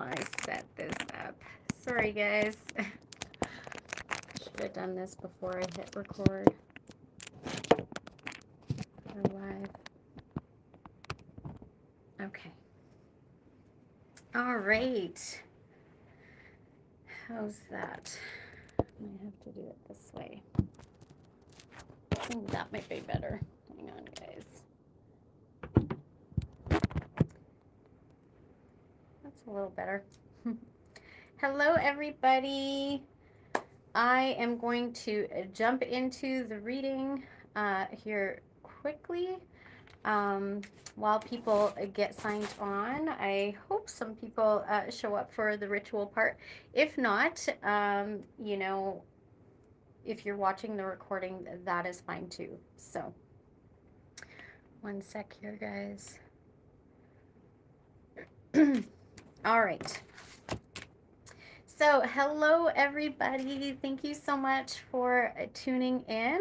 I set this up. Sorry, guys. Should have done this before I hit record. We're live. Okay. All right. How's that? I might have to do it this way. Ooh, that might be better. Hang on, guys. That's a little better. Hello, everybody. I am going to jump into the reading here quickly. While people get signed on, I hope some people show up for the ritual part. If not, you know, if you're watching the recording, that is fine too. So, one sec here, guys. All right. So, hello everybody. Thank you so much for tuning in.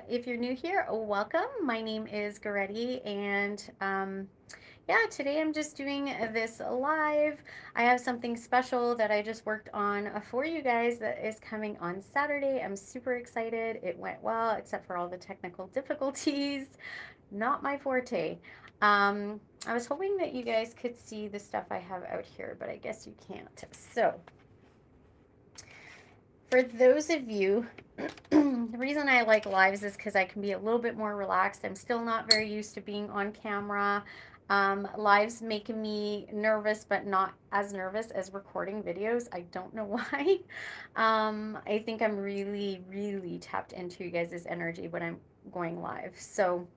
If you're new here, welcome. My name is Goretti, and yeah, today I'm just doing this live. I have something special that I just worked on for you guys that is coming on Saturday. I'm super excited. It went well, except for all the technical difficulties. Not my forte. I was hoping that you guys could see the stuff I have out here, but I guess you can't. So, for those of you, the reason I like lives is because I can be a little bit more relaxed. I'm still not very used to being on camera. Lives make me nervous, but not as nervous as recording videos. I don't know why. I think I'm really, really tapped into you guys' energy when I'm going live. So,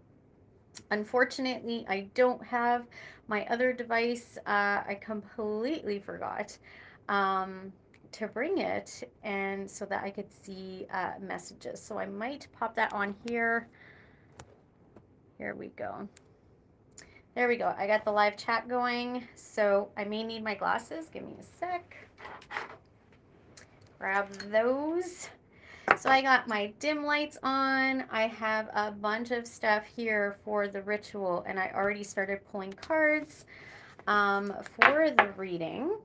unfortunately, I don't have my other device. I completely forgot to bring it, and so that I could see messages. So I might pop that on here. Here we go. There we go. I got the live chat going. So I may need my glasses. Give me a sec. Grab those. So I got my dim lights on. I have a bunch of stuff here for the ritual, and I already started pulling cards for the reading.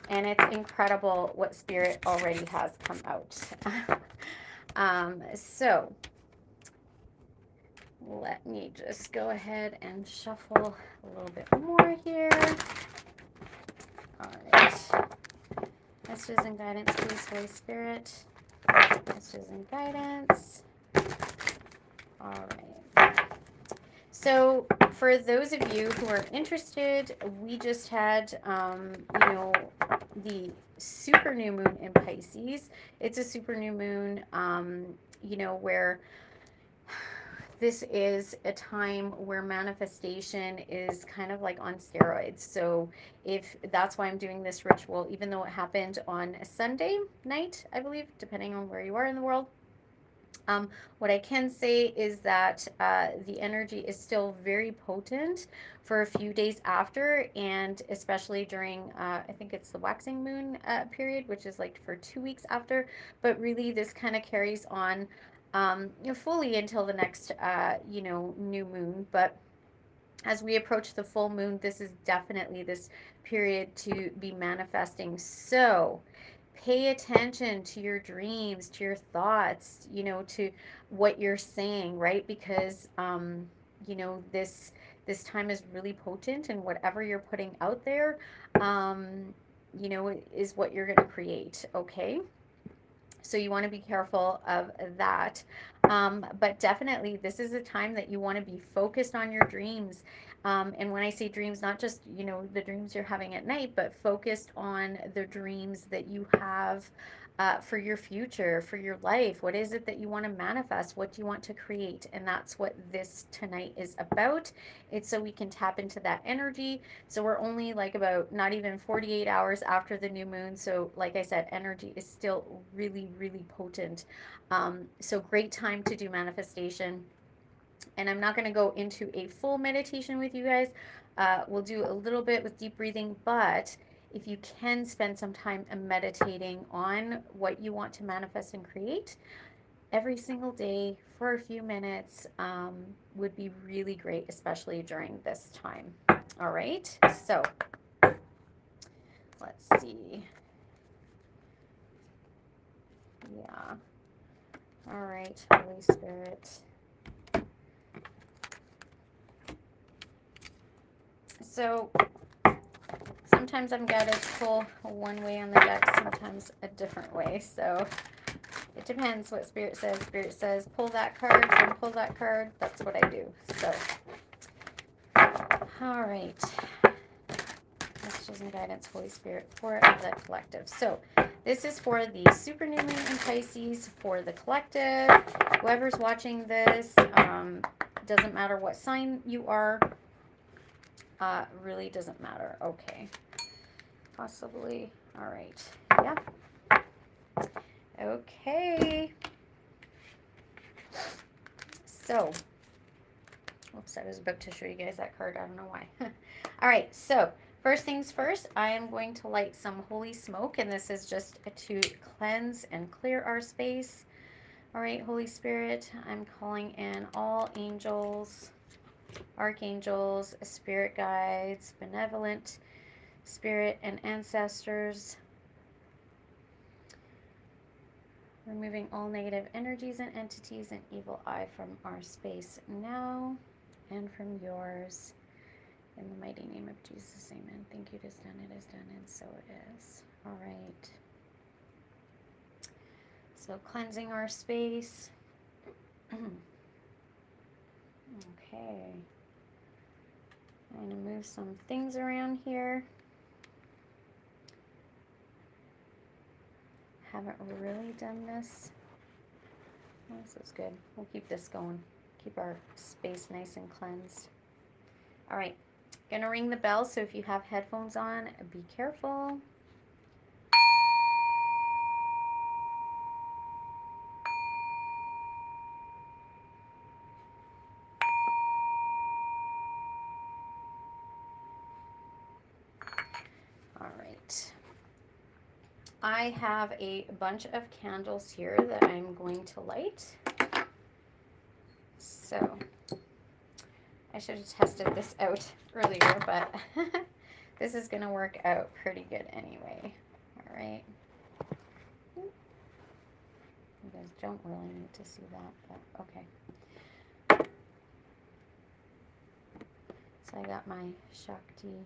And it's incredible what Spirit already has come out. So let me just go ahead and shuffle a little bit more here. All right. Messages and guidance, please, Holy Spirit. Messages and guidance. All right. So for those of you who are interested, we just had, you know, the super new moon in Pisces. It's a super new moon, you know, where this is a time where manifestation is kind of like on steroids. So if that's why I'm doing this ritual, even though it happened on a Sunday night, I believe, depending on where you are in the world. What I can say is that the energy is still very potent for a few days after, and especially during, I think it's the waxing moon period, which is like for 2 weeks after. But really, this kind of carries on you know, fully until the next, you know, new moon. But as we approach the full moon, this is definitely this period to be manifesting. So pay attention to your dreams, to your thoughts, you know, to what you're saying, right? Because, you know, this time is really potent, and whatever you're putting out there, you know, is what you're going to create, okay? So you want to be careful of that. But definitely, this is a time that you want to be focused on your dreams. And when I say dreams, not just, you know, the dreams you're having at night, but focused on the dreams that you have for your future, for your life. What is it that you want to manifest? What do you want to create? And that's what this tonight is about. It's so we can tap into that energy. So we're only like about not even 48 hours after the new moon. So like I said, energy is still really, really potent. So great time to do manifestation. And I'm not going to go into a full meditation with you guys. We'll do a little bit with deep breathing, but if you can spend some time meditating on what you want to manifest and create every single day for a few minutes, would be really great, especially during this time. All right, so Let's see. Yeah. All right, Holy Spirit. So sometimes I'm guided to pull one way on the deck, sometimes a different way. So it depends what Spirit says. Spirit says pull that card, then pull that card. That's what I do. So, all right. Messages and guidance, Holy Spirit, for the collective. So this is for the super new moon in Pisces, for the collective. Whoever's watching this, doesn't matter what sign you are, really doesn't matter. Okay. Possibly. All right. Yeah. Okay. So, whoops, I was about to show you guys that card. I don't know why. All right. So, first things first, I am going to light some holy smoke, and this is just to cleanse and clear our space. All right, Holy Spirit, I'm calling in all angels, archangels, spirit guides, benevolent spirit, and ancestors. Removing all negative energies and entities and evil eye from our space now and from yours. In the mighty name of Jesus, amen. Thank you, it is done, and so it is. All right. So cleansing our space. Okay. I'm going to move some things around here. Haven't really done this. Oh, this is good. We'll keep this going. Keep our space nice and cleansed. All right. Gonna ring the bell, so if you have headphones on, be careful. All right. I have a bunch of candles here that I'm going to light. So I should have tested this out earlier, but this is going to work out pretty good anyway. All right. You guys don't really need to see that, but okay. So I got my Shakti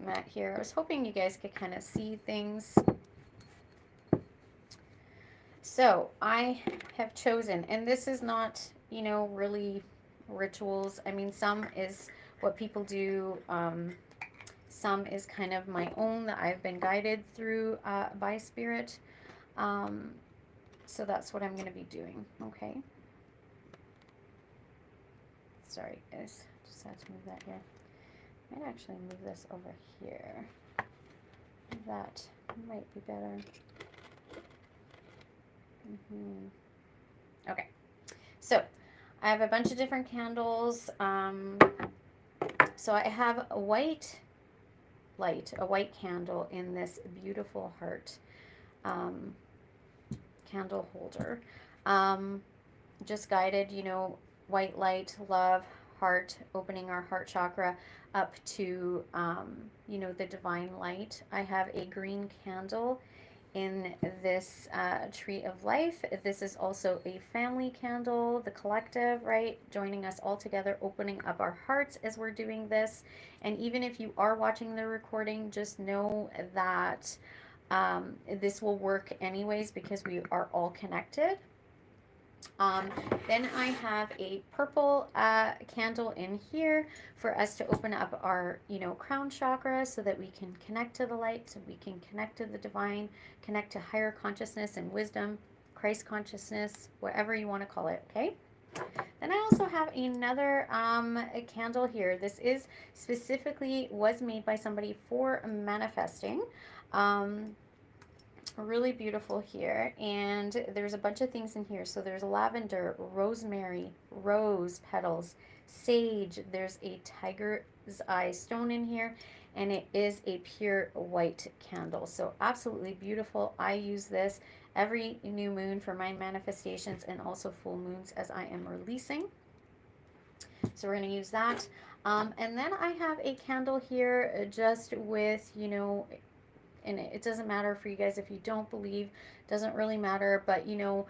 mat here. I was hoping you guys could kind of see things. So I have chosen, and this is not, you know, really rituals. I mean, some is what people do. Some is kind of my own that I've been guided through by Spirit. So that's what I'm going to be doing. Okay. Sorry, guys. Just had to move that here. I might actually move this over here. That might be better. Okay. So I have a bunch of different candles. So I have a white light, a white candle in this beautiful heart candle holder. Just guided, you know, white light, love, heart, opening our heart chakra up to, you know, the divine light. I have a green candle in this tree of life. This is also a family candle, the collective, right? Joining us all together, opening up our hearts as we're doing this. And even if you are watching the recording, just know that this will work anyways because we are all connected. Then I have a purple candle in here for us to open up our, you know, crown chakra so that we can connect to the light, so we can connect to the divine, connect to higher consciousness and wisdom, Christ consciousness, whatever you want to call it, okay? Then I also have another candle here. This is specifically was made by somebody for manifesting. Really beautiful here, and there's a bunch of things in here. So there's lavender, rosemary, rose petals, sage, there's a tiger's eye stone in here, and it is a pure white candle. So absolutely beautiful. I use this every new moon for my manifestations and also full moons as I am releasing. So we're going to use that. And then I have a candle here just with, you know, and it doesn't matter for you guys if you don't believe, doesn't really matter, but you know,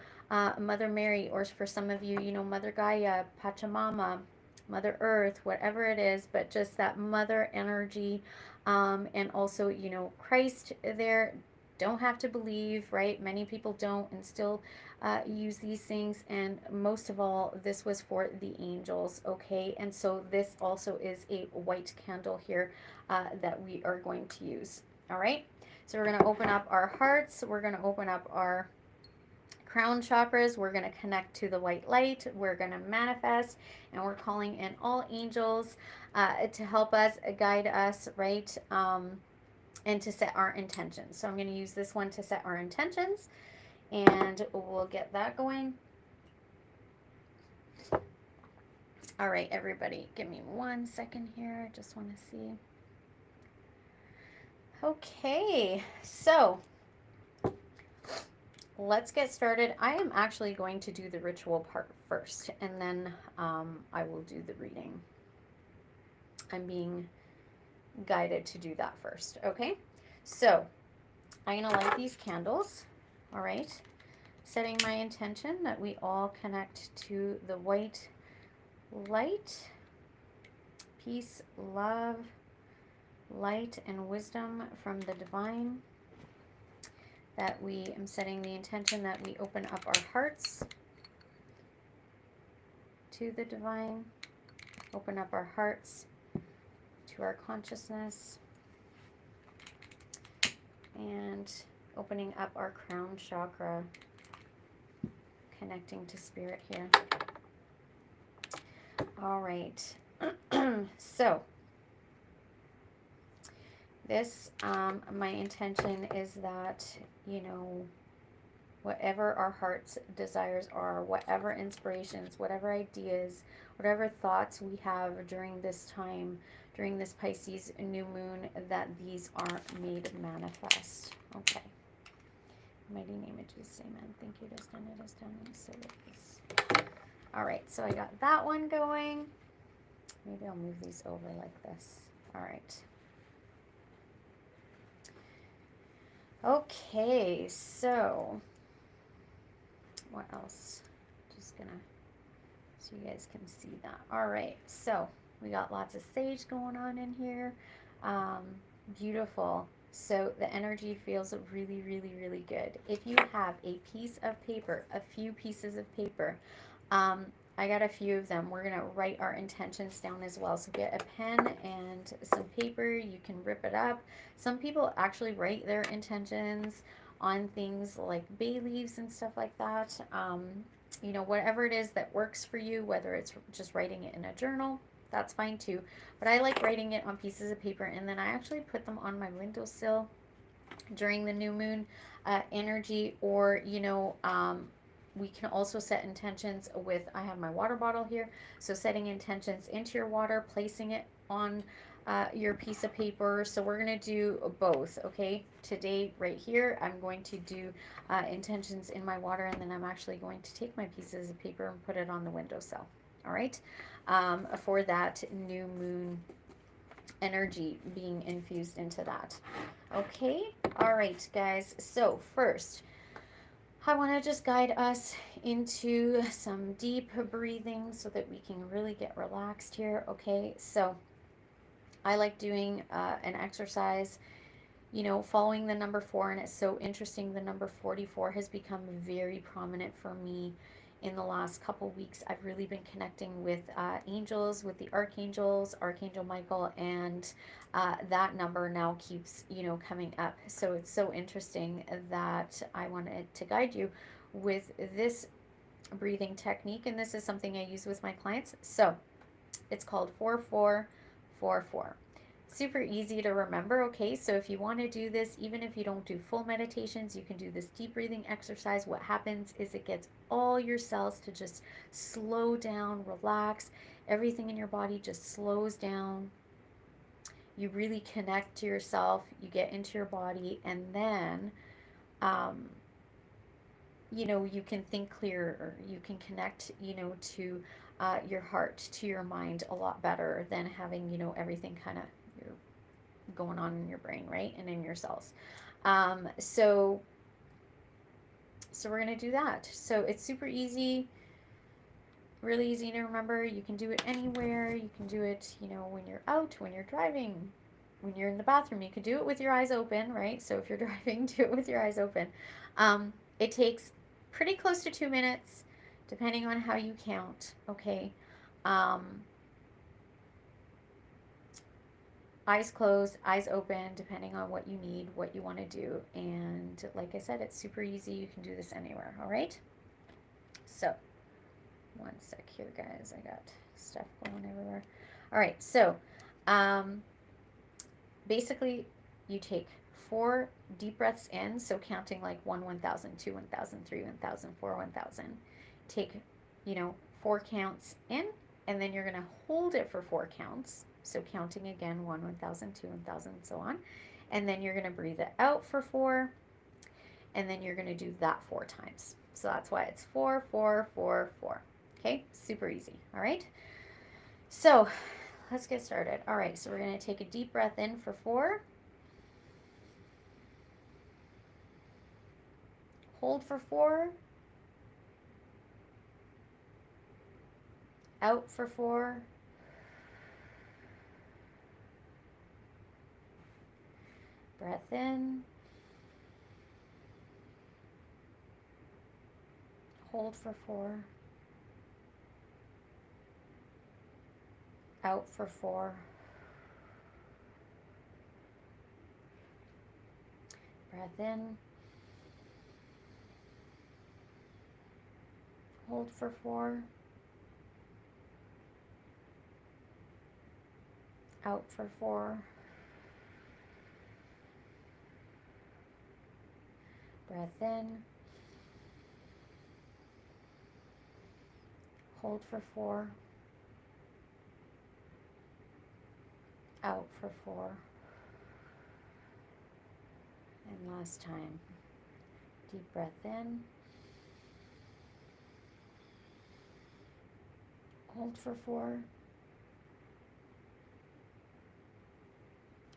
Mother Mary, or for some of you, you know, Mother Gaia, Pachamama, Mother Earth, whatever it is, but just that mother energy, and also, you know, Christ there. Don't have to believe, right? Many people don't and still use these things. And most of all, this was for the angels, okay? And so this also is a white candle here that we are going to use, all right? So we're going to open up our hearts. We're going to open up our crown chakras. We're going to connect to the white light. We're going to manifest, and we're calling in all angels to help us, guide us, right? And to set our intentions. So I'm going to use this one to set our intentions, and we'll get that going. All right, everybody, give me 1 second here. I just want to see. Okay, so let's get started. I am actually going to do the ritual part first, and then I will do the reading. I'm being guided to do that first, okay? So I'm going to light these candles, all right? Setting my intention that we all connect to the white light, peace, love, light, and wisdom from the divine. That we am setting the intention that we open up our hearts to the divine, open up our hearts to our consciousness, and opening up our crown chakra, connecting to spirit here. All right. So this, my intention is that, you know, whatever our heart's desires are, whatever inspirations, whatever ideas, whatever thoughts we have during this time, during this Pisces new moon, that these are made manifest. Okay. Mighty name of Jesus, amen. Thank you, it is done, it is done, and so it is. All right, so I got that one going. Maybe I'll move these over like this. All right. Okay, so what else? Just gonna, so you guys can see that. All right, so we got lots of sage going on in here. Beautiful. So the energy feels really, really, really good. If you have a piece of paper, a few pieces of paper, I got a few of them. We're gonna write our intentions down as well. So get a pen and some paper. You can rip it up. Some people actually write their intentions on things like bay leaves and stuff like that. You know, whatever it is that works for you, whether it's just writing it in a journal, that's fine too. But I like writing it on pieces of paper, and then I actually put them on my windowsill during the new moon energy, or, you know, we can also set intentions with, I have my water bottle here, so setting intentions into your water, placing it on your piece of paper. So we're going to do both, okay? Today, right here, I'm going to do intentions in my water, and then I'm actually going to take my pieces of paper and put it on the windowsill, all right? For that new moon energy being infused into that. Okay, all right, guys. So first, I want to just guide us into some deep breathing so that we can really get relaxed here. Okay, so I like doing an exercise, you know, following the number 4, and it's so interesting. The number 44 has become very prominent for me in the last couple weeks. I've really been connecting with angels, with the archangels, Archangel Michael, and that number now keeps, you know, coming up. So it's so interesting that I wanted to guide you with this breathing technique, and this is something I use with my clients. So it's called 4444. Super easy to remember, okay? So if you want to do this, even if you don't do full meditations, you can do this deep breathing exercise. What happens is it gets all your cells to just slow down, relax. Everything in your body just slows down. You really connect to yourself. You get into your body, and then, you know, you can think clearer. You can connect, you know, to your heart to your mind a lot better than having, you know, everything kind of going on in your brain, right? And in your cells. So we're going to do that. So it's super easy, really easy to remember. You can do it anywhere. You can do it, you know, when you're out, when you're driving, when you're in the bathroom. You can do it with your eyes open, right? So if you're driving, do it with your eyes open. It takes pretty close to 2 minutes, depending on how you count, okay? Eyes closed, eyes open, depending on what you need, what you want to do. And like I said, it's super easy. You can do this anywhere, all right? So, one sec here, guys. I got stuff going everywhere. All right, so basically, you take 4 deep breaths in, so counting like 1, 1,000, 2, 1,000, 3, 1,000, 4, 1,000. Take, you know, 4 counts in, and then you're going to hold it for 4 counts. So counting again, 1, 1,000, 2, 1,000, and so on. And then you're going to breathe it out for 4, and then you're going to do that 4 times. So that's why it's 4, 4, 4, 4. Okay, super easy. All right. So let's get started. All right, so we're going to take a deep breath in for 4. Hold for 4. Out for 4. Breath in. Hold for 4. Out for 4. Breath in. Hold for 4. Out for 4. Breath in. Hold for 4. Out for 4. And last time. Deep breath in. Hold for 4.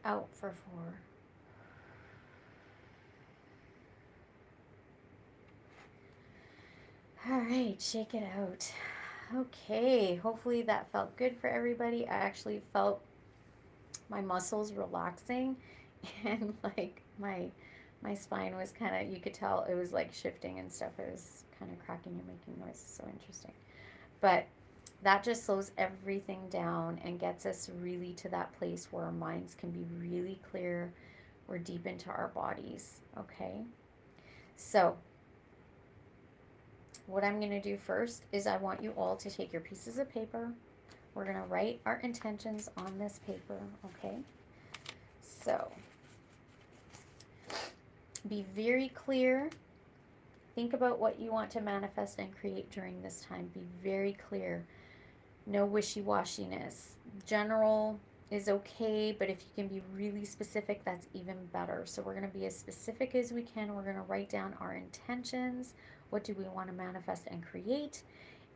Out for 4. All right, shake it out. Okay, hopefully that felt good for everybody. I actually felt my muscles relaxing, and like my spine was kind of, you could tell it was like shifting and stuff. It was kind of cracking and making noise. So interesting. But that just slows everything down and gets us really to that place where our minds can be really clear. We're deep into our bodies. Okay, so what I'm going to do first is I want you all to take your pieces of paper. We're going to write our intentions on this paper, okay? So, be very clear. Think about what you want to manifest and create during this time. Be very clear. No wishy-washiness. General is okay, but if you can be really specific, that's even better. So we're going to be as specific as we can. We're going to write down our intentions. What do we want to manifest and create?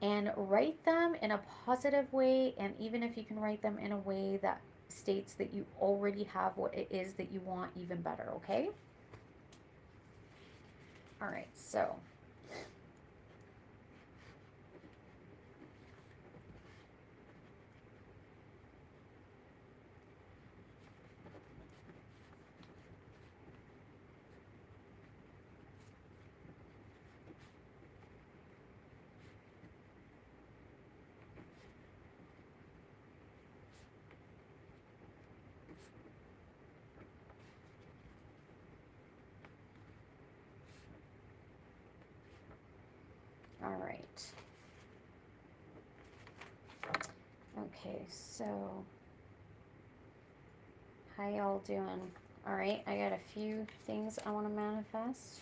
And write them in a positive way. And even if you can write them in a way that states that you already have what it is that you want, even better, okay? All right, so all right. Okay, so how y'all doing? All right, I got a few things I want to manifest.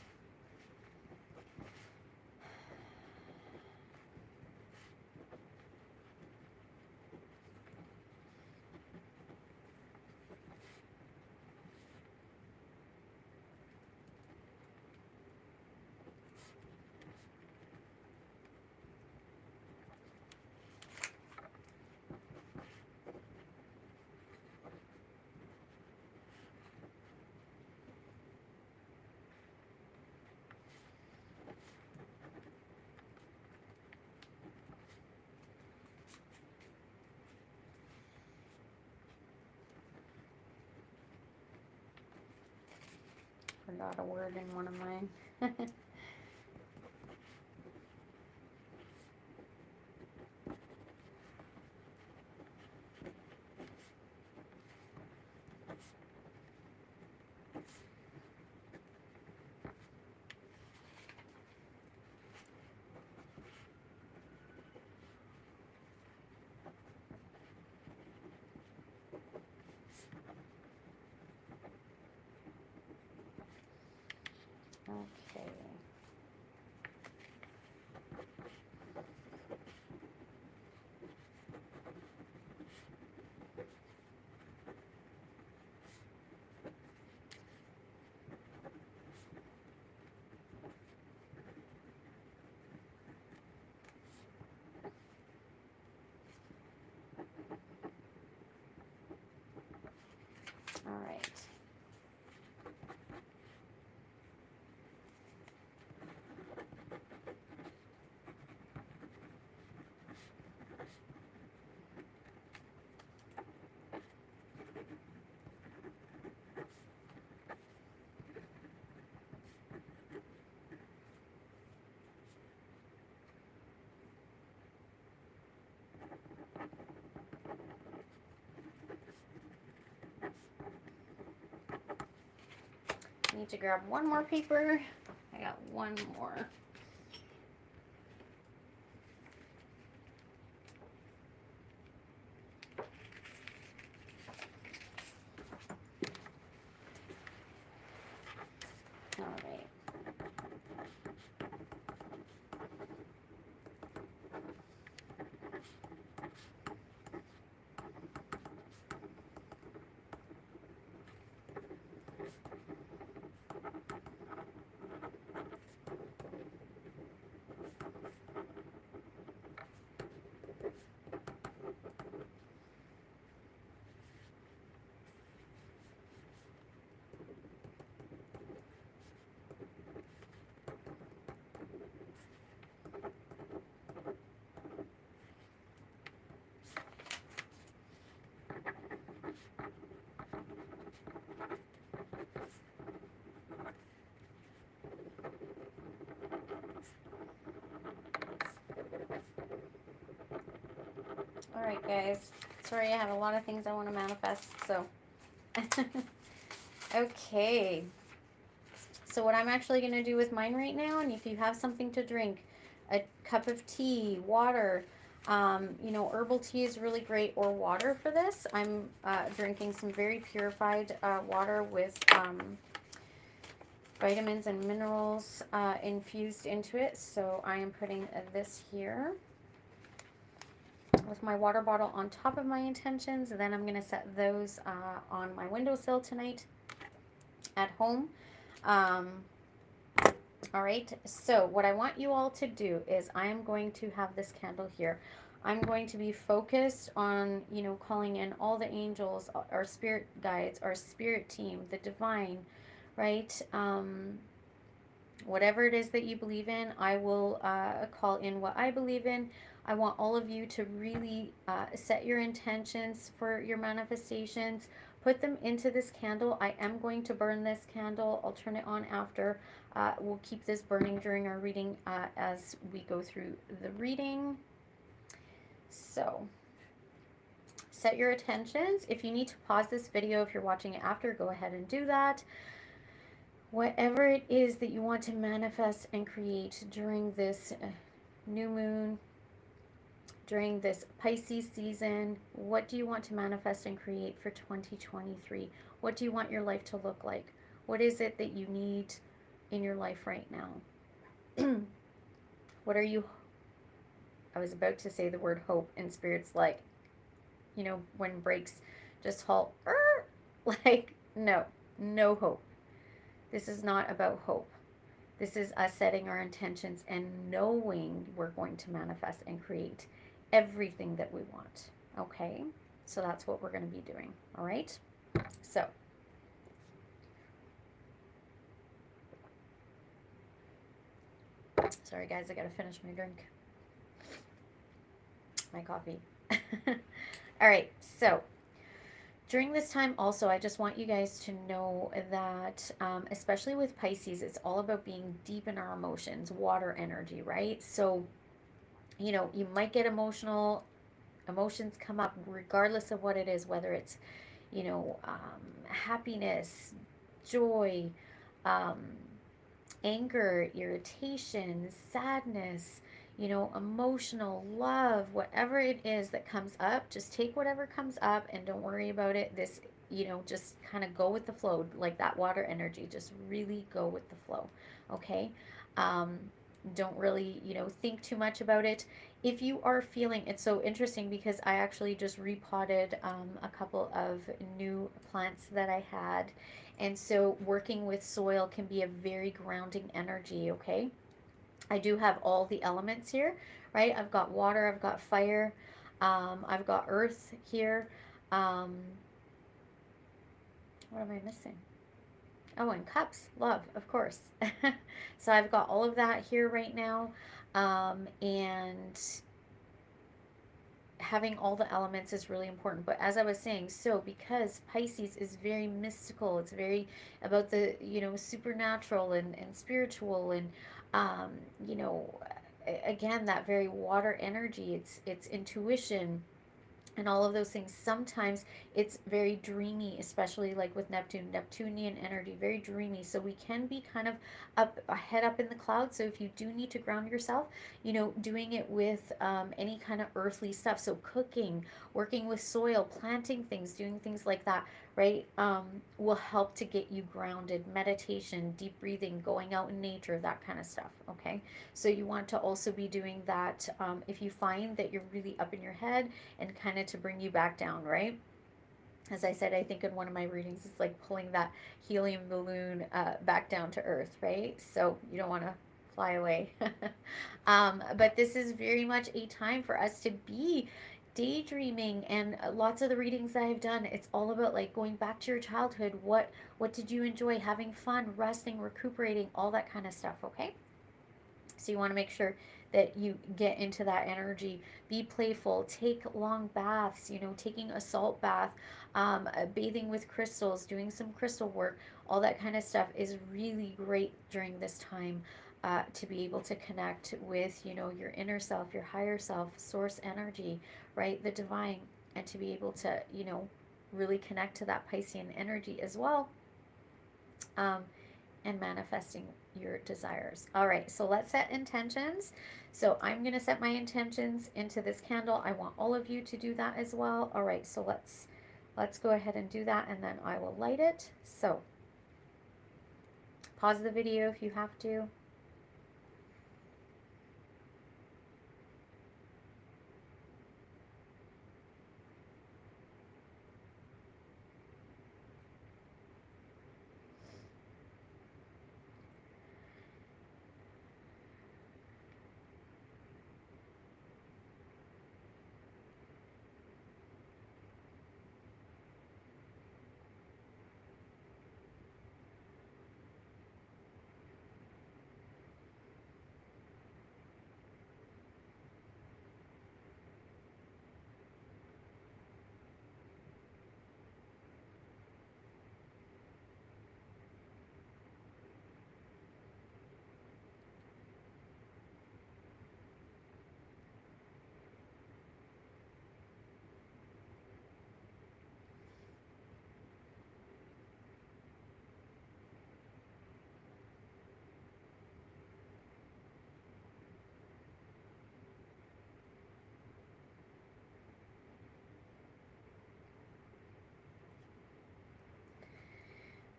forgot a word in one of mine. Okay. All right. I need to grab one more paper. I got one more. All right. All right, guys. Sorry, I have a lot of things I want to manifest, so. Okay. So what I'm actually going to do with mine right now, and if you have something to drink, a cup of tea, water, you know, herbal tea is really great, or water for this. I'm drinking some very purified water with vitamins and minerals infused into it. So I am putting this here with my water bottle on top of my intentions. And then I'm going to set those on my windowsill tonight at home. All right, so what I want you all to do is I am going to have this candle here. I'm going to be focused on, you know, calling in all the angels, our spirit guides, our spirit team, the divine, right? Whatever it is that you believe in, I will call in what I believe in. I want all of you to really set your intentions for your manifestations. Put them into this candle. I am going to burn this candle. I'll turn it on after. We'll keep this burning during our reading as we go through the reading. So, set your intentions. If you need to pause this video, if you're watching it after, go ahead and do that. Whatever it is that you want to manifest and create during this new moon, during this Pisces season, what do you want to manifest and create for 2023? What do you want your life to look like? What is it that you need in your life right now? What are you, I was about to say the word hope, and Spirit's like, you know, when brakes just halt, like, no hope. This is not about hope. This is us setting our intentions and knowing we're going to manifest and create everything that we want. Okay? So that's what we're going to be doing. All right? So, sorry guys, I got to finish my drink. My coffee. All right. So, During this time also, I just want you guys to know that, especially with Pisces, it's all about being deep in our emotions, water energy, right? So, you know, you might get emotional. Emotions come up regardless of what it is, whether it's, you know, happiness, joy, um, anger, irritation, sadness, you know, emotional, love, whatever it is that comes up, just take whatever comes up and don't worry about it. This, you know, just kind of go with the flow, like that water energy. Just really go with the flow, okay? Um, don't really, you know, think too much about it. If you are feeling, it's so interesting because I actually just repotted a couple of new plants that I had, and so working with soil can be a very grounding energy, okay? I do have all the elements here, right? I've got water, I've got fire, I've got earth here. Um, what am I missing? Oh, and cups, love, of course. So I've got all of that here right now. And having all the elements is really important. But as I was saying, so because Pisces is very mystical, it's very about the, you know, supernatural and spiritual and, um, you know, again, that very water energy, it's intuition and all of those things. Sometimes it's very dreamy, especially like with Neptunian energy, very dreamy. So we can be kind of up, head up in the clouds. So if you do need to ground yourself, you know, doing it with any kind of earthly stuff. So cooking, working with soil, planting things, doing things like that, right? Will help to get you grounded. Meditation, deep breathing, going out in nature, that kind of stuff. Okay. So you want to also be doing that if you find that you're really up in your head, and kind of to bring you back down, right? As I said, I think in one of my readings, it's like pulling that helium balloon back down to earth, right? So you don't want to fly away. But this is very much a time for us to be daydreaming, and lots of the readings that I've done, it's all about like going back to your childhood. What did you enjoy? Having fun, resting, recuperating, all that kind of stuff, okay? So you want to make sure that you get into that energy. Be playful. Take long baths, you know, taking a salt bath, bathing with crystals, doing some crystal work, all that kind of stuff is really great during this time. To be able to connect with, you know, your inner self, your higher self, source energy, right? The divine, and to be able to, you know, really connect to that Piscean energy as well. Um, and manifesting your desires. All right, so let's set intentions. So I'm going to set my intentions into this candle. I want all of you to do that as well. All right, so let's go ahead and do that, and then I will light it. So pause the video if you have to.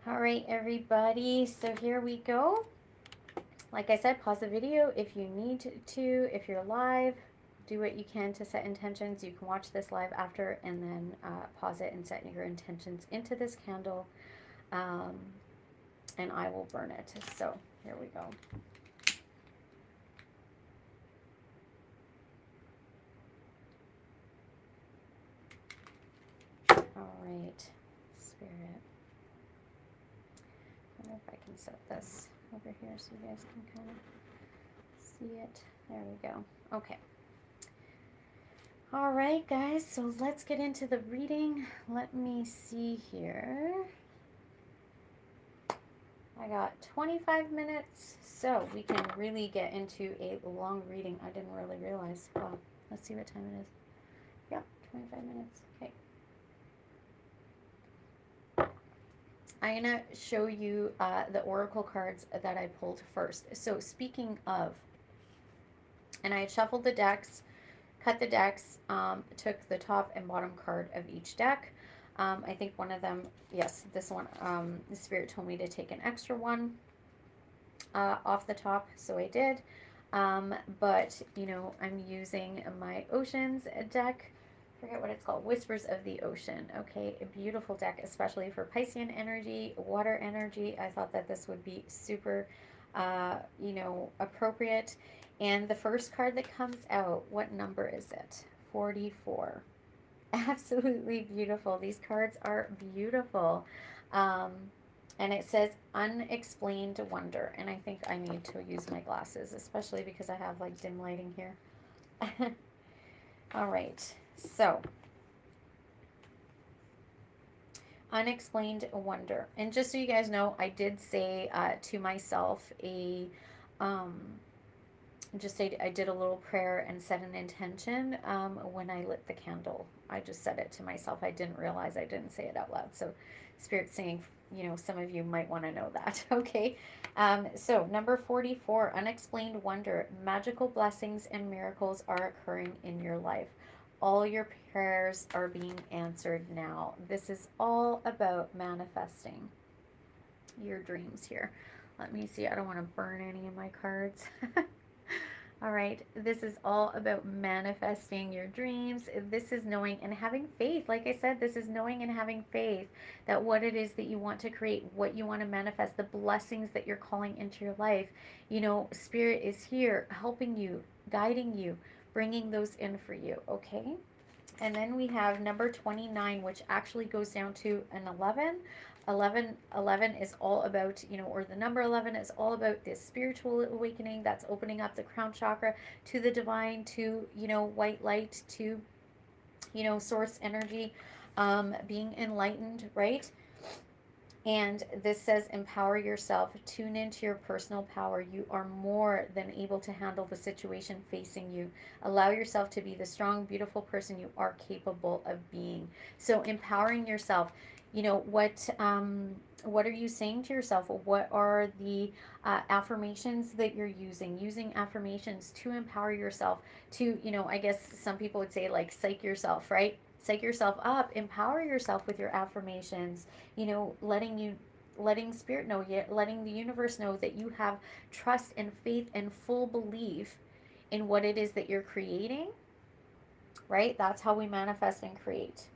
All right, everybody, so here we go. Like I said, pause the video if you need to. If you're live, do what you can to set intentions. You can watch this live after, and then pause it and set your intentions into this candle, and I will burn it. So here we go. All right, Spirit. I wonder if I can set this over here so you guys can kind of see it. There we go. Okay. All right, guys, so let's get into the reading. Let me see here. I got 25 minutes, so we can really get into a long reading. I didn't really realize. Wow, let's see what time it is. Yeah, 25 minutes. Okay. I'm going to show you the oracle cards that I pulled first. So speaking of, and I shuffled the decks, cut the decks, took the top and bottom card of each deck. I think one of them, yes, this one, the Spirit told me to take an extra one off the top, so I did. But, you know, I'm using my Oceans deck. Forget what it's called. Whispers of the Ocean. Okay, a beautiful deck, especially for Piscean energy, water energy. I thought that this would be super, you know, appropriate. And the first card that comes out, what number is it? 44. Absolutely beautiful. These cards are beautiful. Um, and it says unexplained wonder. And I think I need to use my glasses, especially because I have like dim lighting here. All right. So, unexplained wonder. And just so you guys know, I did say to myself just say I did a little prayer and set an intention when I lit the candle. I just said it to myself. I didn't realize I didn't say it out loud. So Spirit's saying, you know, some of you might want to know that. Okay. So number 44, unexplained wonder. Magical blessings and miracles are occurring in your life. All your prayers are being answered now. This is all about manifesting your dreams here. Let me see. I don't want to burn any of my cards. All right, this is all about manifesting your dreams. This is knowing and having faith. Like I said, this is knowing and having faith that what it is that you want to create, what you want to manifest, the blessings that you're calling into your life. You know, Spirit is here helping you, guiding you, bringing those in for you, okay? And then we have number 29, which actually goes down to an 11. 11 is all about, you know, or the number 11 is all about this spiritual awakening that's opening up the crown chakra to the divine, to, you know, white light, to, you know, source energy, being enlightened, right? And this says, empower yourself, tune into your personal power. You are more than able to handle the situation facing you. Allow yourself to be the strong, beautiful person you are capable of being. So empowering yourself, you know, what are you saying to yourself? What are the affirmations that you're using? Using affirmations to empower yourself to, you know, I guess some people would say like psych yourself, right? Psych yourself up, empower yourself with your affirmations, you know, letting Spirit know, letting the universe know that you have trust and faith and full belief in what it is that you're creating, right? That's how we manifest and create,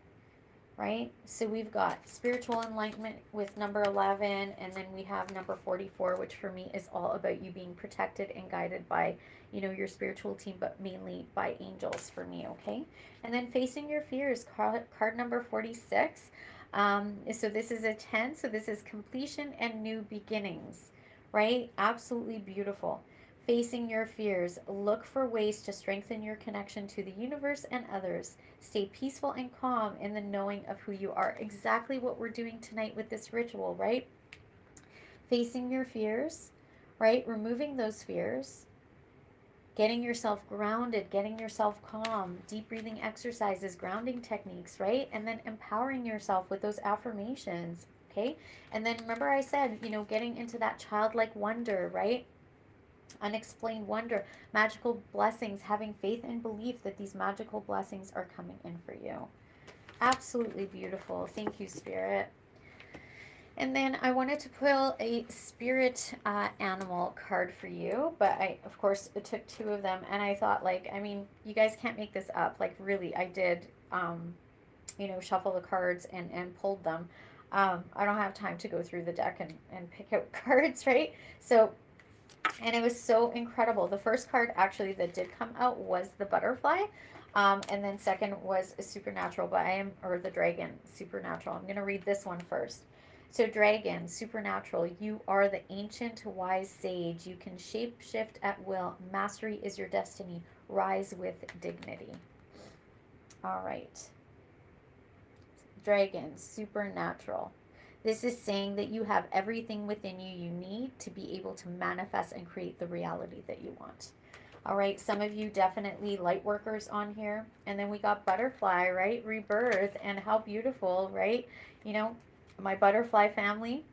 right? So we've got spiritual enlightenment with number 11, and then we have number 44, which for me is all about you being protected and guided by, you know, your spiritual team, but mainly by angels for me, okay? And then facing your fears, card number 46. So this is a 10, so this is completion and new beginnings, right? Absolutely beautiful. Facing your fears, look for ways to strengthen your connection to the universe and others. Stay peaceful and calm in the knowing of who you are. Exactly what we're doing tonight with this ritual, right? Facing your fears, right? Removing those fears, getting yourself grounded, getting yourself calm, deep breathing exercises, grounding techniques, right? And then empowering yourself with those affirmations, okay? And then remember I said, you know, getting into that childlike wonder, right? Unexplained wonder, magical blessings, having faith and belief that these magical blessings are coming in for you. Absolutely beautiful. Thank you, Spirit. And then I wanted to pull a spirit animal card for you, but I, of course, took two of them, and I thought, like, I mean, you guys can't make this up. Like, really, I did, you know, shuffle the cards and pulled them. I don't have time to go through the deck and pick out cards, right? So, and it was so incredible. The first card actually that did come out was the butterfly. And then second was a supernatural, or the dragon, supernatural. I'm going to read this one first. So dragon, supernatural, you are the ancient wise sage. You can shape, shift at will. Mastery is your destiny. Rise with dignity. All right. Dragon, supernatural. This is saying that you have everything within you need to be able to manifest and create the reality that you want. All right, some of you definitely light workers on here. And then we got butterfly, right? Rebirth, and how beautiful, right? You know, my butterfly family,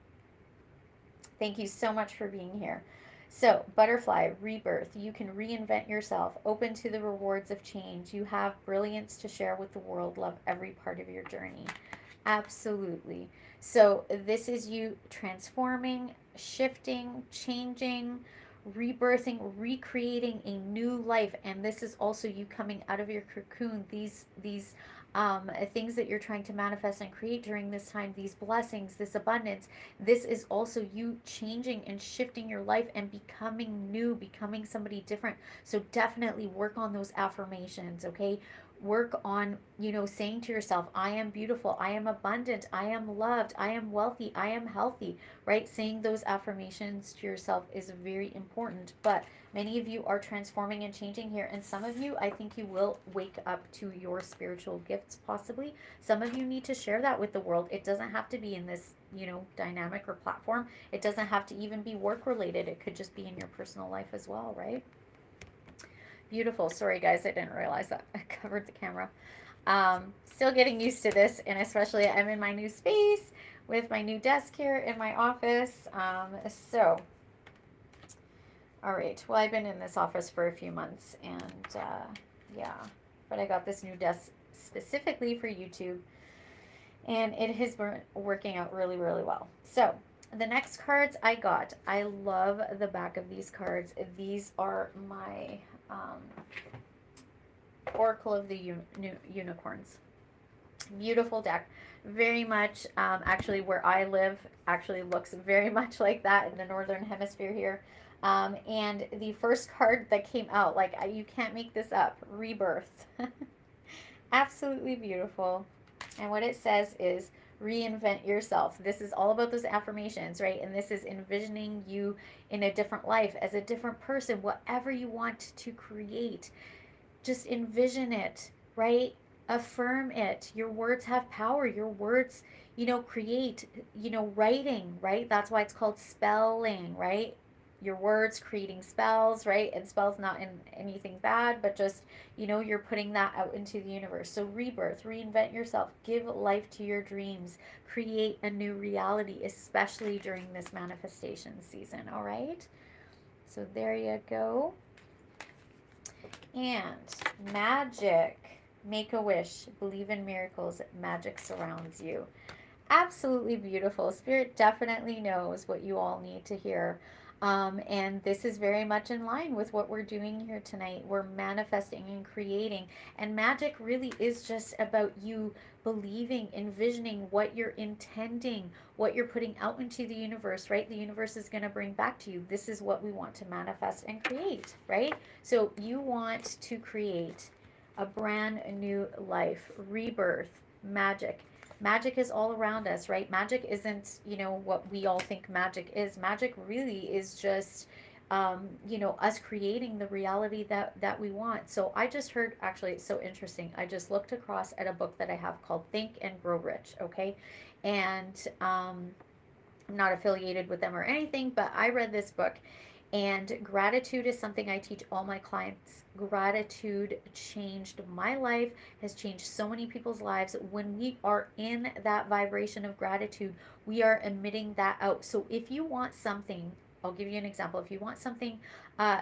thank you so much for being here. So, butterfly, rebirth, you can reinvent yourself, open to the rewards of change. You have brilliance to share with the world, love every part of your journey. Absolutely. So, this is you transforming, shifting, changing, rebirthing, recreating a new life. And this is also you coming out of your cocoon. These things that you're trying to manifest and create during this time, these blessings, this abundance, this is also you changing and shifting your life and becoming new, becoming somebody different. So definitely work on those affirmations, okay? Work on, saying to yourself, I am beautiful, I am abundant, I am loved, I am wealthy, I am healthy, right? Saying those affirmations to yourself is very important. But many of you are transforming and changing here, and some of you, I think you will wake up to your spiritual gifts, possibly. Some of you need to share that with the world. It doesn't have to be in this, dynamic or platform. It doesn't have to even be work related. It could just be in your personal life as well, right? Beautiful. Sorry, guys, I didn't realize that I covered the camera. Still getting used to this, and especially I'm in my new space with my new desk here in my office. All right. Well, I've been in this office for a few months, and yeah, but I got this new desk specifically for YouTube, and it has been working out really, really well. So the next cards I got, I love the back of these cards. These are my Oracle of the Unicorns. Beautiful deck. Very much, actually, where I live actually looks very much like that in the northern hemisphere here. And the first card that came out, like, you can't make this up, Rebirth. Absolutely beautiful. And what it says is reinvent yourself. This is all about those affirmations, right? And this is envisioning you in a different life, as a different person, whatever you want to create. Just envision it, right? Affirm it. Your words have power. Your words, create, writing, right? That's why it's called spelling, right? Your words creating spells, right? And spells not in anything bad, but just, you're putting that out into the universe. So rebirth, reinvent yourself, give life to your dreams, create a new reality, especially during this manifestation season, all right? So there you go. And magic. Make a wish. Believe in miracles. Magic surrounds you. Absolutely beautiful. Spirit definitely knows what you all need to hear. And this is very much in line with what we're doing here tonight. We're manifesting and creating. And magic really is just about you believing, envisioning what you're intending, what you're putting out into the universe, right? The universe is going to bring back to you. This is what we want to manifest and create, right? So you want to create a brand new life, rebirth, magic. Magic is all around us, right? Magic isn't, what we all think magic is. Magic really is just, us creating the reality that we want. So I just heard, actually, it's so interesting. I just looked across at a book that I have called Think and Grow Rich, okay? And I'm not affiliated with them or anything, but I read this book. And gratitude is something I teach all my clients. Gratitude changed my life, has changed so many people's lives. When we are in that vibration of gratitude, we are emitting that out. So if you want something, I'll give you an example. If you want something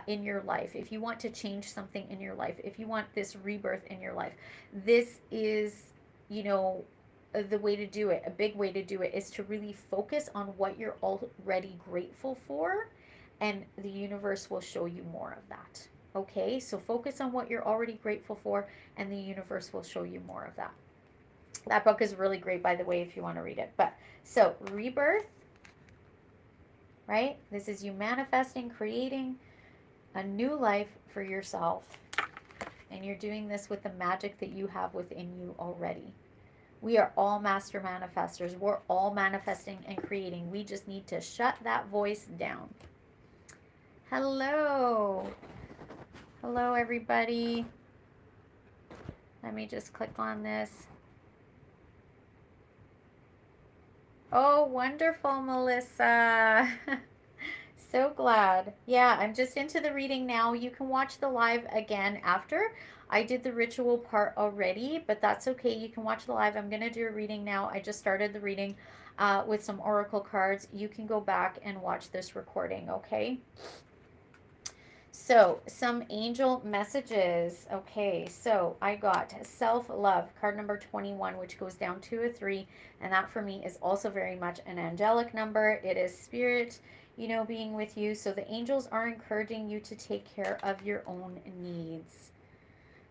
in your life, if you want to change something in your life, if you want this rebirth in your life, this is, the way to do it. A big way to do it is to really focus on what you're already grateful for, and the universe will show you more of that. Okay, so focus on what you're already grateful for, and the universe will show you more of that. That book is really great, by the way, if you want to read it. But so rebirth, right? This is you manifesting, creating a new life for yourself, and you're doing this with the magic that you have within you already. We are all master manifestors. We're all manifesting and creating. We just need to shut that voice down. Hello. Hello, everybody. Let me just click on this. Oh, wonderful, Melissa. So glad. Yeah, I'm just into the reading now. You can watch the live again after. I did the ritual part already, but that's okay. You can watch the live. I'm going to do a reading now. I just started the reading with some oracle cards. You can go back and watch this recording, okay? So, some angel messages. Okay, so I got self-love, card number 21, which goes down to a 3. And that for me is also very much an angelic number. It is spirit, you know, being with you. So the angels are encouraging you to take care of your own needs.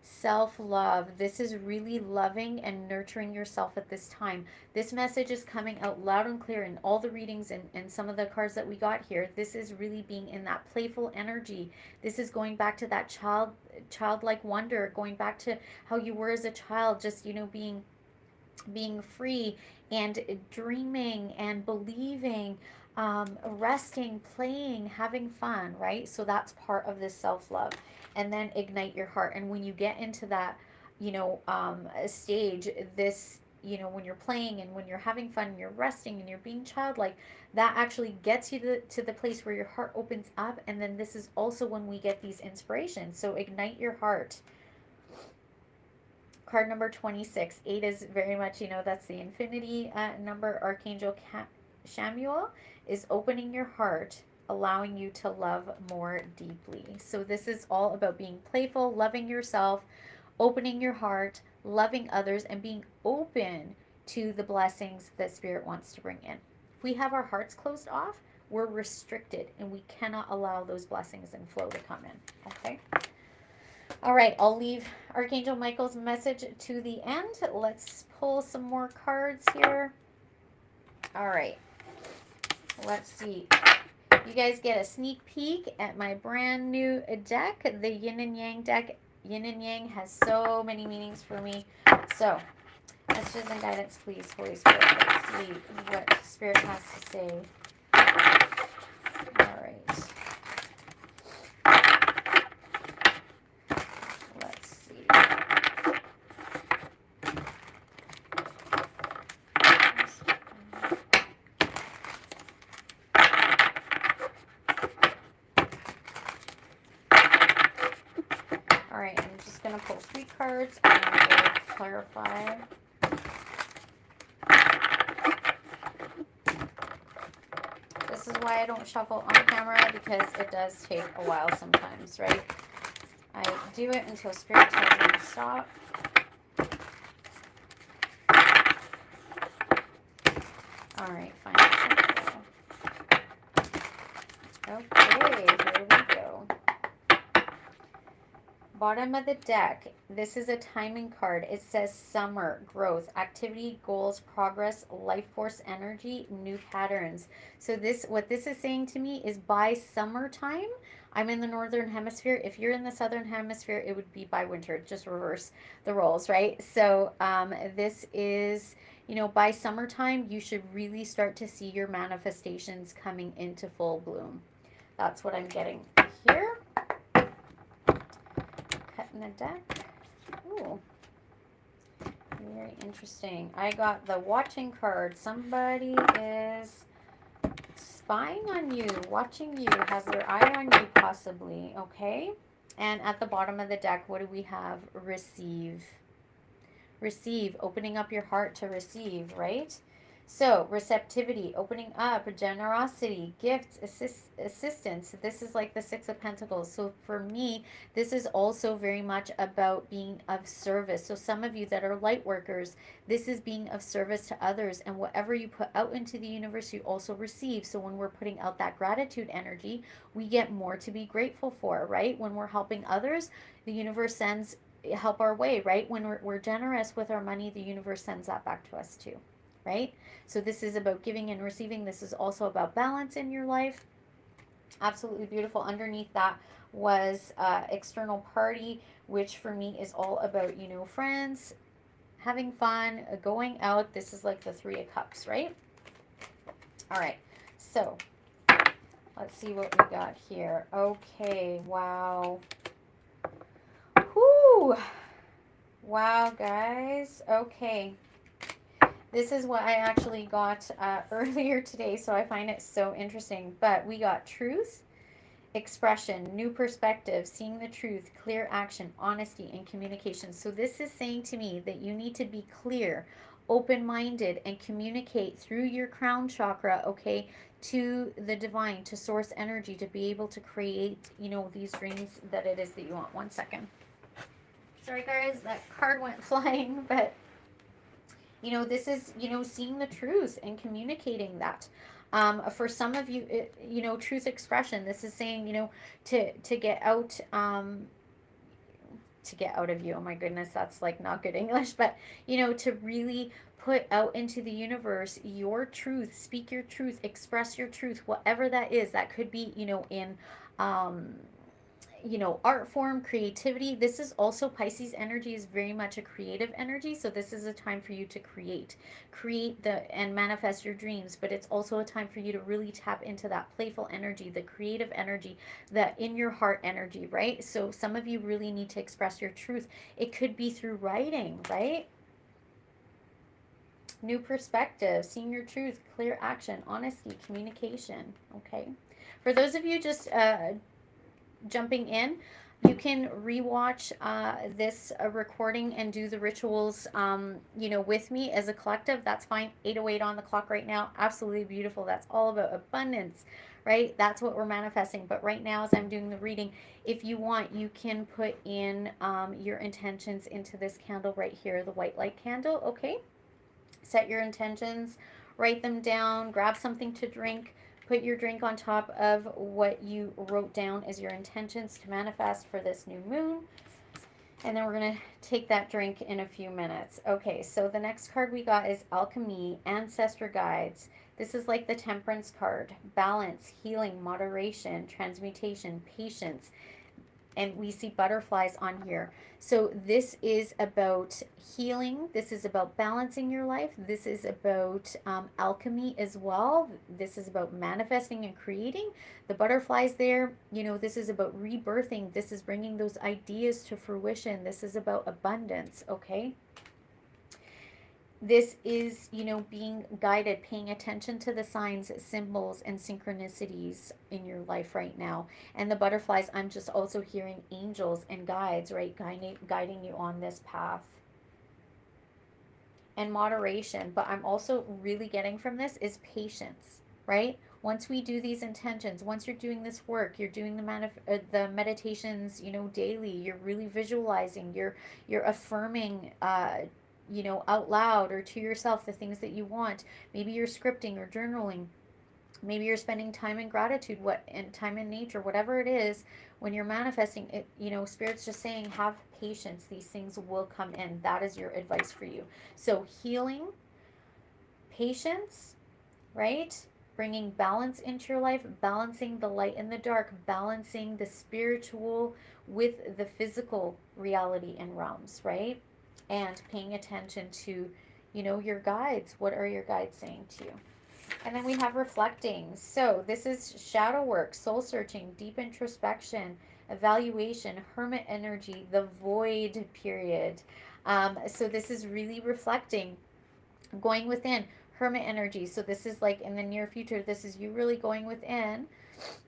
Self-love. This is really loving and nurturing yourself at this time. This message is coming out loud and clear in all the readings and some of the cards that we got here. This is really being in that playful energy. This is going back to that childlike wonder, going back to how you were as a child, just, you know, being free and dreaming and believing, resting, playing, having fun, right? So that's part of this self-love. And then ignite your heart. And when you get into that, you know, stage, this, you know, when you're playing and when you're having fun and you're resting and you're being childlike, that actually gets you to the place where your heart opens up. And then this is also when we get these inspirations. So ignite your heart. Card number 26. 8 is very much, you know, that's the infinity number. Archangel Shamuel is opening your heart, allowing you to love more deeply. So this is all about being playful, loving yourself, opening your heart, loving others, and being open to the blessings that Spirit wants to bring in. If we have our hearts closed off, we're restricted and we cannot allow those blessings and flow to come in. Okay? All right, I'll leave Archangel Michael's message to the end. Let's pull some more cards here. All right, let's see. You guys get a sneak peek at my brand new deck, the Yin and Yang deck. Yin and Yang has so many meanings for me. So, messages and guidance, please, Holy Spirit. Let's see what Spirit has to say. All right. Alright, I'm just going to pull 3 cards and I will clarify. This is why I don't shuffle on camera, because it does take a while sometimes, right? I do it until Spirit tells me to stop. Alright, fine. Okay, here we go. Bottom of the deck, this is a timing card. It says summer, growth, activity, goals, progress, life force energy, new patterns. So this, what this is saying to me is by summertime, I'm in the northern hemisphere. If you're in the southern hemisphere, it would be by winter. Just reverse the roles, right? So this is, you know, by summertime, you should really start to see your manifestations coming into full bloom. That's what I'm getting here. Cutting the deck. Ooh. Very interesting. I got the watching card. Somebody is spying on you, watching you, has their eye on you possibly, okay? And at the bottom of the deck, what do we have? Receive. Receive, opening up your heart to receive, right? So, receptivity, opening up, generosity, gifts, assistance. This is like the 6 of Pentacles. So for me, this is also very much about being of service. So some of you that are light workers, this is being of service to others. And whatever you put out into the universe, you also receive. So when we're putting out that gratitude energy, we get more to be grateful for, right? When we're helping others, the universe sends help our way, right? When we're generous with our money, the universe sends that back to us too, right? So this is about giving and receiving. This is also about balance in your life. Absolutely beautiful. Underneath that was external party, which for me is all about, you know, friends, having fun, going out. This is like the 3 of Cups, right? All right. So let's see what we got here. Okay. Wow. Whoo. Wow, guys. Okay. This is what I actually got earlier today, so I find it so interesting. But we got truth, expression, new perspective, seeing the truth, clear action, honesty, and communication. So this is saying to me that you need to be clear, open-minded, and communicate through your crown chakra, okay, to the divine, to source energy, to be able to create, you know, these dreams that it is that you want. One second. Sorry, guys, that card went flying, but you know, this is, you know, seeing the truth and communicating that. For some of you, you know, truth expression, this is saying, you know, to get out, to get out of you. Oh my goodness, that's like not good English, but you know, to really put out into the universe your truth, speak your truth, express your truth, whatever that is. That could be, you know, in um you know, art form, creativity. This is also Pisces energy is very much a creative energy. So this is a time for you to create the and manifest your dreams. But it's also a time for you to really tap into that playful energy, the creative energy, the in your heart energy, right? So some of you really need to express your truth. It could be through writing, right? New perspective, seeing your truth, clear action, honesty, communication. Okay. For those of you just jumping in, you can rewatch this recording and do the rituals, you know, with me as a collective. That's fine. 8:08 on the clock right now. Absolutely beautiful. That's all about abundance, right? That's what we're manifesting. But right now, as I'm doing the reading, if you want, you can put in your intentions into this candle right here, the white light candle. Okay. Set your intentions, write them down, grab something to drink, put your drink on top of what you wrote down as your intentions to manifest for this new moon. And then we're going to take that drink in a few minutes. Okay, so the next card we got is Alchemy, Ancestor Guides. This is like the Temperance card: balance, healing, moderation, transmutation, patience, and we see butterflies on here. So this is about healing. This is about balancing your life. This is about alchemy as well. This is about manifesting and creating. The butterflies there, you know, this is about rebirthing. This is bringing those ideas to fruition. This is about abundance, okay? This is, you know, being guided, paying attention to the signs, symbols, and synchronicities in your life right now. And the butterflies, I'm just also hearing angels and guides, right? Guiding you on this path. And moderation. But I'm also really getting from this is patience, right? Once we do these intentions, once you're doing this work, you're doing the meditations, you know, daily, you're really visualizing, you're affirming, you know, out loud or to yourself the things that you want. Maybe you're scripting or journaling. Maybe you're spending time in gratitude, and time in nature, whatever it is. When you're manifesting it, you know, spirit's just saying, have patience. These things will come in. That is your advice for you. So healing, patience, right? Bringing balance into your life, balancing the light and the dark, balancing the spiritual with the physical reality and realms, right? And paying attention to, you know, your guides. What are your guides saying to you? And then we have reflecting. So this is shadow work, soul searching, deep introspection, evaluation, hermit energy, the void period. So this is really reflecting, going within, hermit energy. So this is like in the near future, this is you really going within,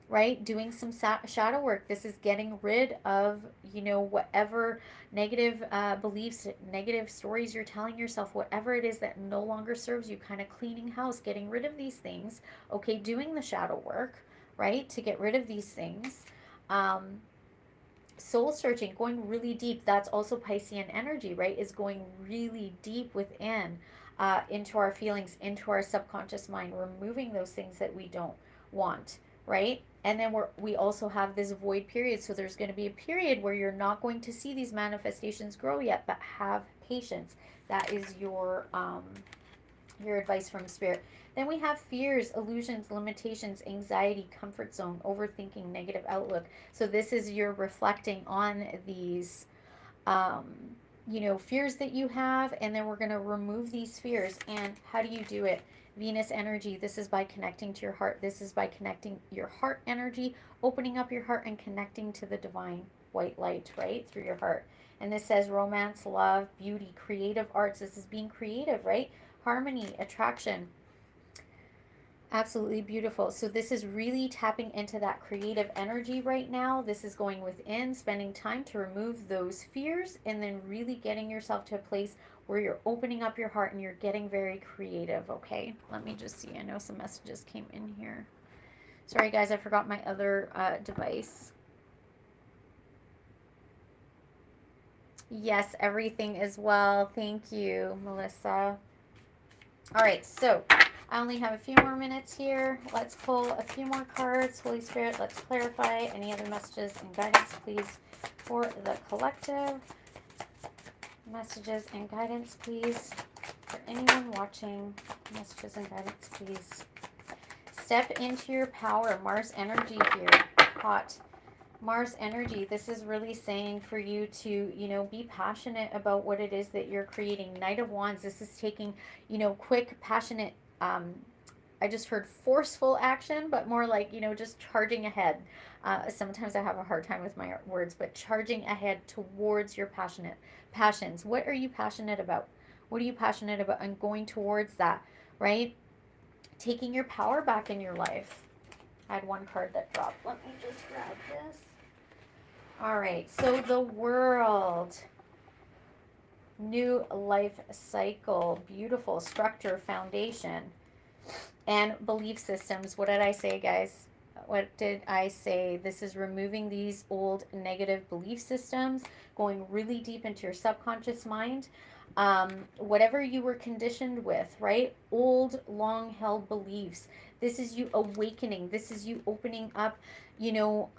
right? Doing some shadow work. This is getting rid of, you know, whatever negative beliefs, negative stories you're telling yourself, whatever it is that no longer serves you, kind of cleaning house, getting rid of these things. Okay, doing the shadow work, right? To get rid of these things. Soul searching, going really deep. That's also Piscean energy, right? Is going really deep within, into our feelings, into our subconscious mind, removing those things that we don't want, right? And then we also have this void period. So there's going to be a period where you're not going to see these manifestations grow yet, but have patience. That is your advice from spirit. Then we have fears, illusions, limitations, anxiety, comfort zone, overthinking, negative outlook. So this is your reflecting on these, um, you know, fears that you have, and then we're going to remove these fears. And how do you do it? Venus energy. This is by connecting to your heart. This is by connecting your heart energy, opening up your heart and connecting to the divine white light, right, through your heart. And this says romance, love, beauty, creative arts. This is being creative, right? Harmony, attraction. Absolutely beautiful. So this is really tapping into that creative energy right now. This is going within, spending time to remove those fears, and then really getting yourself to a place where you're opening up your heart and you're getting very creative, okay? Let me just see. I know some messages came in here. Sorry, guys, I forgot my other device. Yes, everything is well. Thank you, Melissa. All right, so I only have a few more minutes here. Let's pull a few more cards. Holy Spirit, let's clarify any other messages and guidance, please, for the collective. Messages and guidance, please, for anyone watching. Messages and guidance, please. Step into your power. Mars energy here. Hot. Mars energy. This is really saying for you to, you know, be passionate about what it is that you're creating. Knight of Wands. This is taking, you know, quick, passionate, I just heard forceful action, but more like, you know, just charging ahead. Sometimes I have a hard time with my words, but charging ahead towards your passions. What are you passionate about? What are you passionate about? And going towards that, right? Taking your power back in your life. I had one card that dropped. Let me just grab this. All right, so the World. New life cycle. Beautiful structure, foundation, and belief systems. What did I say, guys? What did I say? This is removing these old negative belief systems, going really deep into your subconscious mind. Whatever you were conditioned with, right? Old, long held beliefs. This is you awakening. This is you opening up, you know,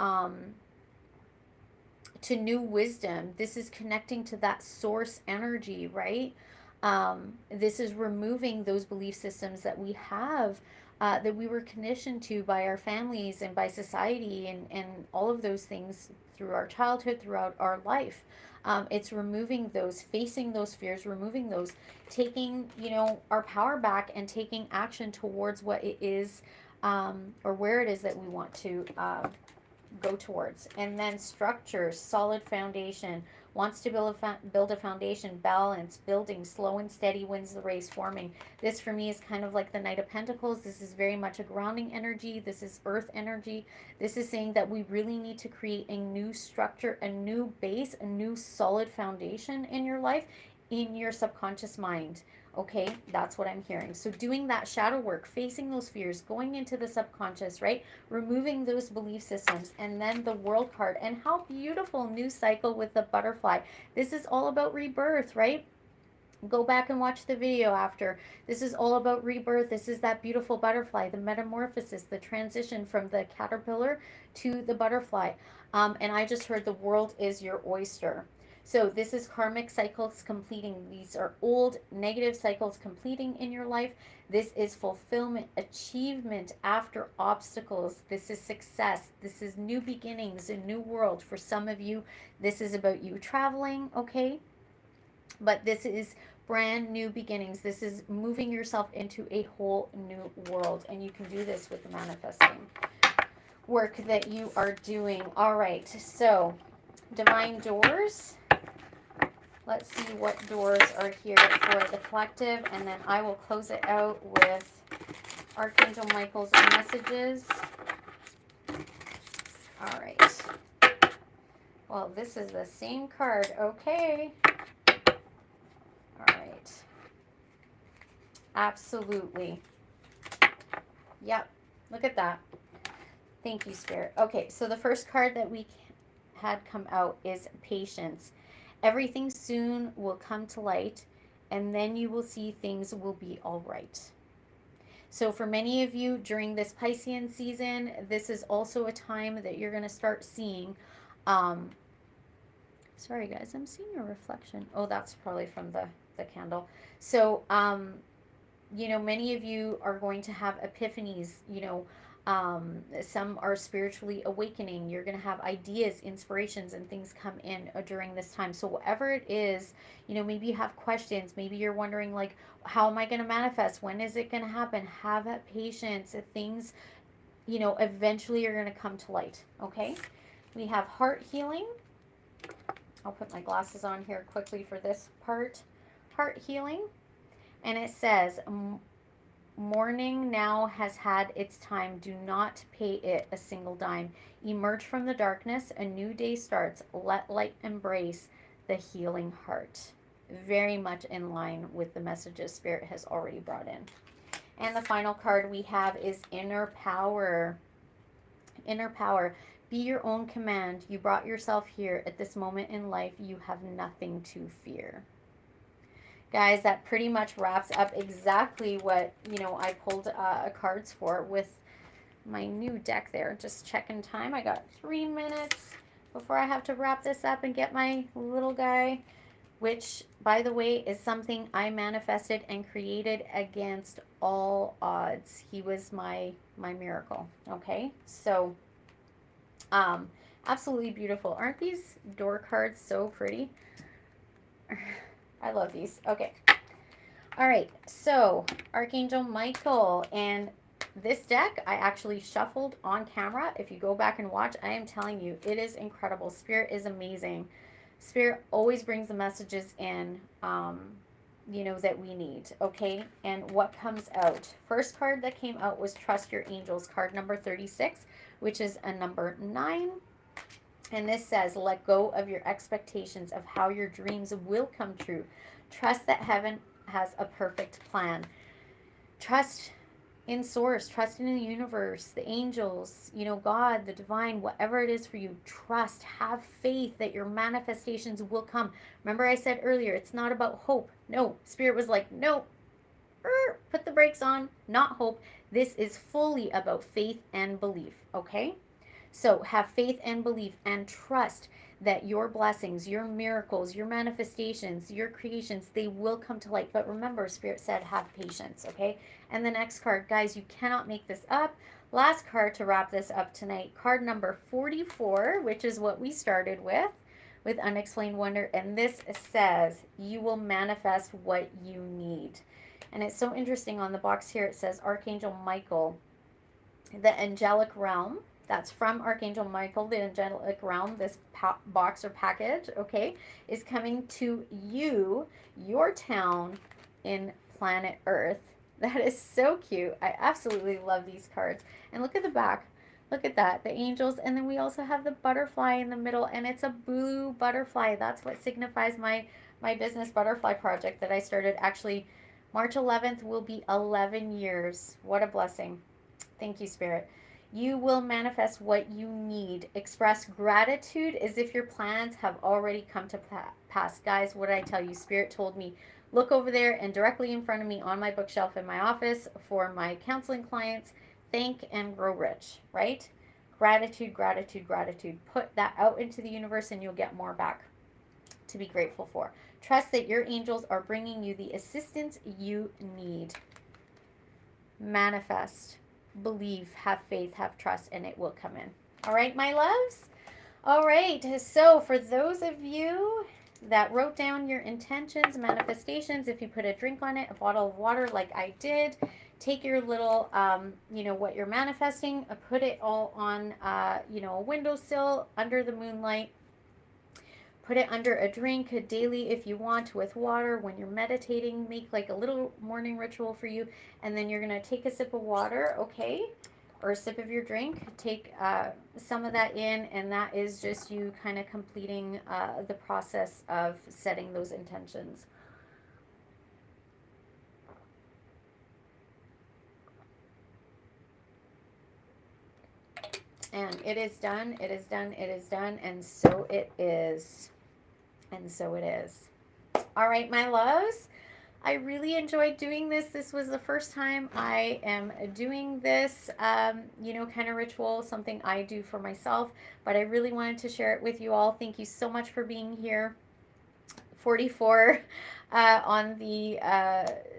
to new wisdom. This is connecting to that source energy, right? This is removing those belief systems that we have, that we were conditioned to by our families and by society, and all of those things through our childhood, throughout our life. It's removing those, facing those fears, removing those, taking, you know, our power back and taking action towards what it is, or where it is that we want to go towards. And then structure, solid foundation, wants to build a foundation, balance, building, slow and steady wins the race, forming. This for me is kind of like the Knight of Pentacles. This is very much a grounding energy. This is earth energy. This is saying that we really need to create a new structure, a new base, a new solid foundation in your life, in your subconscious mind. Okay, that's what I'm hearing. So doing that shadow work, facing those fears, going into the subconscious, right? Removing those belief systems, and then the World card. And how beautiful, new cycle with the butterfly. This is all about rebirth, right? Go back and watch the video after. This is all about rebirth. This is that beautiful butterfly, the metamorphosis, the transition from the caterpillar to the butterfly. And I just heard the world is your oyster. So this is karmic cycles completing. These are old negative cycles completing in your life. This is fulfillment, achievement after obstacles. This is success. This is new beginnings, a new world. For some of you, this is about you traveling, okay? But this is brand new beginnings. This is moving yourself into a whole new world. And you can do this with the manifesting work that you are doing. All right, so divine doors. Let's see what doors are here for the collective, and then I will close it out with Archangel Michael's messages. All right. Well, this is the same card. Okay. All right. Absolutely. Yep. Look at that. Thank you, Spirit. Okay, so the first card that we had come out is patience. Everything soon will come to light, and then you will see things will be all right. So for many of you during this Piscean season, this is also a time that you're going to start seeing. Sorry, guys, I'm seeing a reflection. Oh, that's probably from the candle. So, you know, many of you are going to have epiphanies, you know. Some are spiritually awakening. You're going to have ideas, inspirations, and things come in during this time. So whatever it is, you know, maybe you have questions. Maybe you're wondering, like, how am I going to manifest? When is it going to happen? Have that patience. Things, you know, eventually are going to come to light. Okay. We have heart healing. I'll put my glasses on here quickly for this part. Heart healing. And it says, morning now has had its time. Do not pay it a single dime. Emerge from the darkness. A new day starts. Let light embrace the healing heart. Very much in line with the messages Spirit has already brought in. And the final card we have is Inner Power. Inner Power. Be your own command. You brought yourself here. At this moment in life, you have nothing to fear. Guys, that pretty much wraps up exactly what, I pulled cards for with my new deck there. Just checking time. I got 3 minutes before I have to wrap this up and get my little guy, which, by the way, is something I manifested and created against all odds. He was my miracle, okay? So, absolutely beautiful. Aren't these door cards so pretty? I love these. Okay. All right. So, Archangel Michael, and this deck I actually shuffled on camera. If you go back and watch, I am telling you, it is incredible. Spirit is amazing. Spirit always brings the messages in, that we need, okay? And what comes out? First card that came out was Trust Your Angels, card number 36, which is a number 9. And this says, let go of your expectations of how your dreams will come true. Trust that heaven has a perfect plan. Trust in source, trust in the universe, the angels, God, the divine, whatever it is for you. Trust, have faith that your manifestations will come. Remember I said earlier, it's not about hope. No, Spirit was like, no, put the brakes on, not hope. This is fully about faith and belief, okay? So have faith and belief and trust that your blessings, your miracles, your manifestations, your creations, they will come to light. But remember, Spirit said have patience, okay? And the next card, guys, you cannot make this up. Last card to wrap this up tonight, card number 44, which is what we started with Unexplained Wonder. And this says, you will manifest what you need. And it's so interesting on the box here, it says Archangel Michael, the angelic realm. That's from Archangel Michael, the angelic realm. This box or package, okay, is coming to you, your town in planet Earth. That is so cute. I absolutely love these cards. And look at the back. Look at that, the angels. And then we also have the butterfly in the middle, and it's a blue butterfly. That's what signifies my business butterfly project that I started. Actually, March 11th will be 11 years. What a blessing. Thank you, Spirit. You will manifest what you need. Express gratitude as if your plans have already come to pass. Guys, what did I tell you? Spirit told me, look over there, and directly in front of me on my bookshelf in my office for my counseling clients, thank and grow rich, right? Gratitude, gratitude, gratitude. Put that out into the universe and you'll get more back to be grateful for. Trust that your angels are bringing you the assistance you need. Manifest. Believe, have faith, have trust, and it will come in. All right, my loves? All right, so for those of you that wrote down your intentions, manifestations, if you put a drink on it, a bottle of water like I did, take your little, what you're manifesting, put it all on, a windowsill under the moonlight. Put it under a drink daily if you want with water. When you're meditating, make like a little morning ritual for you. And then you're going to take a sip of water, okay? Or a sip of your drink. Take some of that in, and that is just you kind of completing the process of setting those intentions. And it is done, it is done, it is done, and so it is. And so it is. All right, my loves. I really enjoyed doing this. This was the first time I am doing this, kind of ritual, something I do for myself. But I really wanted to share it with you all. Thank you so much for being here. 44 on the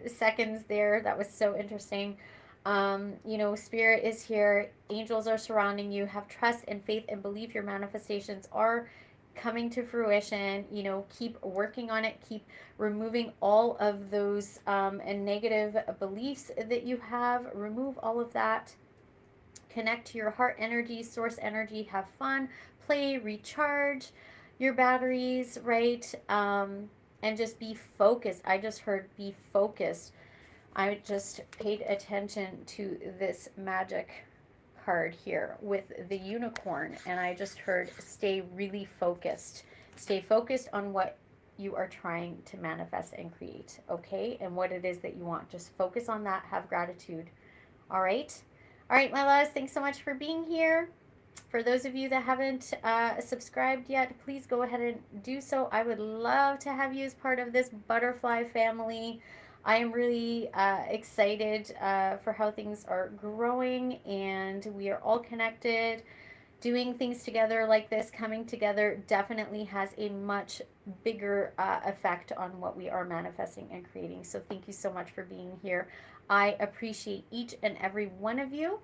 seconds there. That was so interesting. Spirit is here. Angels are surrounding you. Have trust and faith and believe your manifestations are coming to fruition. Keep working on it. Keep removing all of those and negative beliefs that you have. Remove all of that. Connect to your heart energy, source energy. Have fun, play, recharge. your batteries, right? And just be focused. I just heard be focused. I just paid attention to this magic card here with the unicorn, and I just heard stay really focused. Stay focused on what you are trying to manifest and create, okay? And what it is that you want. Just focus on that. Have gratitude. All right? All right, my loves, thanks so much for being here. For those of you that haven't subscribed yet, please go ahead and do so. I would love to have you as part of this butterfly family. I am really excited for how things are growing, and we are all connected. Doing things together like this, coming together, definitely has a much bigger effect on what we are manifesting and creating. So, thank you so much for being here. I appreciate each and every one of you.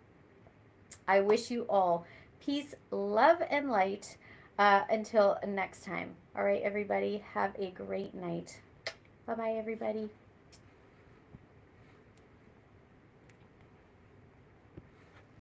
I wish you all peace, love, and light until next time. All right, everybody, have a great night. Bye bye, everybody.